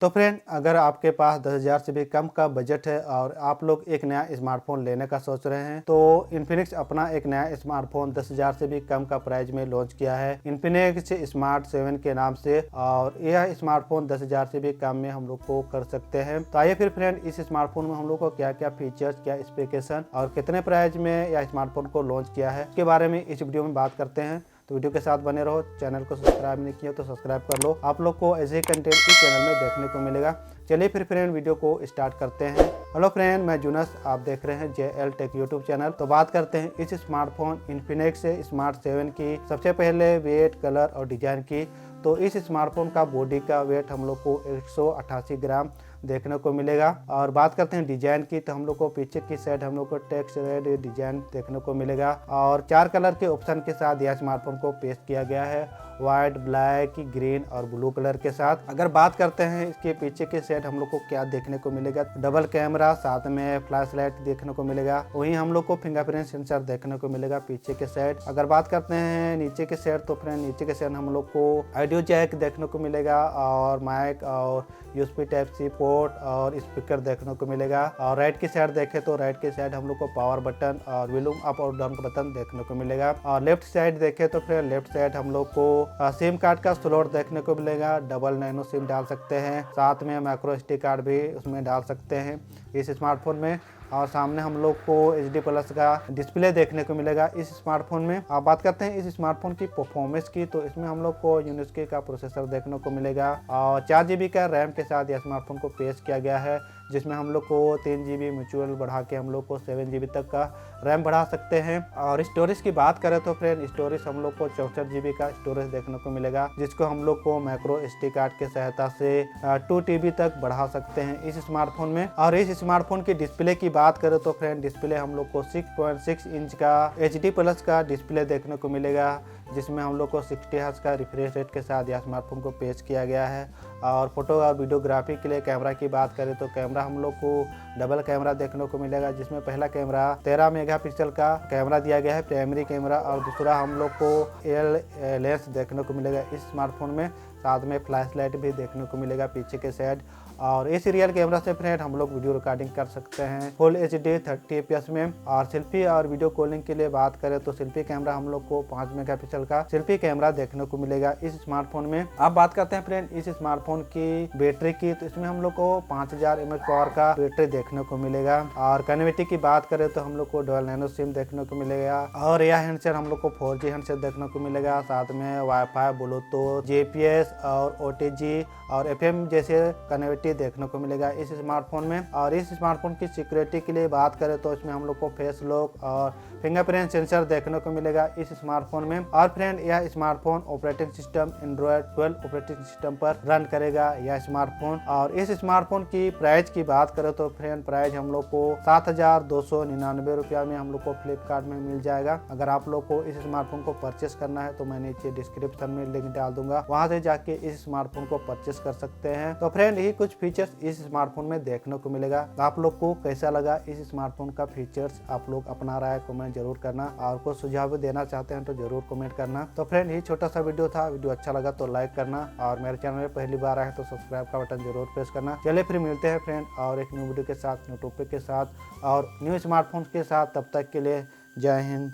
तो फ्रेंड, अगर आपके पास 10,000 से भी कम का बजट है और आप लोग एक नया स्मार्टफोन लेने का सोच रहे हैं तो इन्फिनिक्स अपना एक नया स्मार्टफोन 10,000 से भी कम का प्राइस में लॉन्च किया है इन्फिनिक्स स्मार्ट 7 के नाम से। और यह स्मार्टफोन 10,000 से भी कम में हम लोग को कर सकते हैं। तो आइए फिर फ्रेंड, इस स्मार्टफोन में हम लोग को क्या क्या फीचर्स, क्या स्पेसिफिकेशन और कितने प्राइस में यह स्मार्टफोन को लॉन्च किया है इसके बारे में इस वीडियो में बात करते हैं। तो वीडियो के साथ बने रहो। चैनल को सब्सक्राइब नहीं किया तो सब्सक्राइब कर लो, आप लोग को ऐसे ही कंटेंट इस चैनल में देखने को मिलेगा। चलिए फिर फ्रेंड, वीडियो को स्टार्ट करते हैं। हेलो फ्रेंड, मैं जुनस, आप देख रहे हैं JL टेक यूट्यूब चैनल। तो बात करते हैं इस स्मार्टफोन इन्फिनिक्स स्मार्ट 7 की। सबसे पहले वेट, कलर और डिजाइन की। तो इस स्मार्टफोन का बॉडी का वेट हम लोग को 188 ग्राम देखने को मिलेगा। और बात करते हैं डिजाइन की, तो हम लोग को पीछे की साइड हम लोग को टेक्स्ट रेड डिजाइन देखने को मिलेगा और 4 कलर के ऑप्शन के साथ यह स्मार्टफोन को पेश किया गया है, व्हाइट, ब्लैक, ग्रीन और ब्लू कलर के साथ। अगर बात करते हैं इसके पीछे के साइड हम लोग को क्या देखने को मिलेगा, डबल कैमरा, साथ में फ्लैश लाइट देखने को मिलेगा। वहीं हम लोग को फिंगरप्रिंट सेंसर देखने को मिलेगा पीछे के साइड। अगर बात करते हैं नीचे के साइड, तो फ्रेंड नीचे के साइड हम लोग को ऑडियो जैक देखने को मिलेगा और माइक और USB Type-C पोर्ट और स्पीकर देखने को मिलेगा। और राइट की साइड देखें तो राइट की साइड हम लोग को पावर बटन और वॉल्यूम अप और डाउन का बटन देखने को मिलेगा। और लेफ्ट साइड देखें तो फिर लेफ्ट साइड हम लोग को सिम कार्ड का स्लॉट देखने को मिलेगा। डबल नैनो सिम डाल सकते हैं, साथ में माइक्रो SD कार्ड भी उसमें डाल सकते हैं इस स्मार्टफोन में। और सामने हम लोग को HD+ का डिस्प्ले देखने को मिलेगा इस स्मार्टफोन में। आप बात करते हैं इस स्मार्टफोन की परफॉर्मेंस की, तो इसमें हम लोग को यूनिसॉक का प्रोसेसर देखने को मिलेगा और 4 GB का रैम के साथ यह स्मार्टफोन को पेश किया गया है, जिसमें हम लोग को 3 GB म्यूचुअल बढ़ा के हम लोग को 7 GB तक का रैम बढ़ा सकते हैं। और स्टोरेज की बात करें तो फ्रेंड, स्टोरेज हम लोग को 64 GB का स्टोरेज देखने को मिलेगा, जिसको हम लोग को माइक्रो SD कार्ड के सहायता से 2 TB तक बढ़ा सकते हैं इस स्मार्टफोन में। और इस स्मार्टफोन की डिस्प्ले की बात करें तो फ्रेंड, डिस्प्ले हम लोग को 6.6 इंच का HD+ का डिस्प्ले देखने को मिलेगा, जिसमें हम लोग को 60 हर्ट्ज का रिफ्रेश रेट के साथ यह स्मार्टफोन को पेश किया गया है। और फोटो और वीडियोग्राफी के लिए कैमरा की बात करें तो कैमरा हम लोग को डबल कैमरा देखने को मिलेगा, जिसमें पहला कैमरा 13 मेगापिक्सल का कैमरा दिया गया है प्राइमरी कैमरा, और दूसरा हम लोग को लेंस देखने को मिलेगा इस स्मार्टफोन में। साथ में फ्लैश लाइट भी देखने को मिलेगा पीछे के साइड। और इस रियल कैमरा से फ्रेंड हम लोग वीडियो रिकॉर्डिंग कर सकते हैं फुल HD 30 fps में। और सेल्फी और वीडियो कॉलिंग के लिए बात करें तो सेल्फी कैमरा हम लोग को 5 मेगापिक्सल का सेल्फी कैमरा देखने को मिलेगा इस स्मार्टफोन में। अब बात करते हैं फ्रेंड इस स्मार्टफोन की बैटरी की, तो इसमें हम लोग को 5000 mAh पावर का बैटरी देखने को मिलेगा। और कनेक्टिविटी की बात करें तो हम लोग को डबल नैनो सिम देखने को मिलेगा और यह हैंडसेट हम लोग को 4G हैंडसेट देखने को मिलेगा। साथ में वाईफाई, ब्लूटूथ, GPS और OTG और FM जैसे कनेक्टिविटी देखने को मिलेगा इस स्मार्टफोन में। और इस स्मार्टफोन की सिक्योरिटी के लिए बात करें तो इसमें हम लोग को फेस लॉक और फिंगरप्रिंट सेंसर देखने को मिलेगा इस स्मार्टफोन में। और फ्रेंड, यह smartphone operating system Android 12 operating system पर रन करेगा यह स्मार्टफोन। और इस स्मार्टफोन की प्राइस की बात करें तो फ्रेंड, प्राइस हम लोग को 7,299 रुपया में हम लोग को फ्लिपकार्ट में मिल जाएगा। अगर आप लोग को इस स्मार्टफोन को परचेस करना है तो मैं नीचे डिस्क्रिप्शन में लिंक डाल दूंगा, वहां से जाके इस स्मार्टफोन को परचेस कर सकते हैं। तो फ्रेंड, यही कुछ फीचर्स इस स्मार्टफोन में देखने को मिलेगा। आप लोग को कैसा लगा इस स्मार्टफोन का फीचर्स, आप लोग अपना राय कमेंट जरूर करना, और कुछ सुझाव देना चाहते हैं तो जरूर कमेंट करना। तो फ्रेंड, ये छोटा सा वीडियो था, वीडियो अच्छा लगा तो लाइक करना, और मेरे चैनल में पहली बार आए तो सब्सक्राइब का बटन जरूर प्रेस करना। चलिए फिर मिलते हैं फ्रेंड और एक न्यू वीडियो के साथ, न्यू टॉपिक के साथ और न्यू स्मार्टफोन के साथ। तब तक के लिए जय हिंद।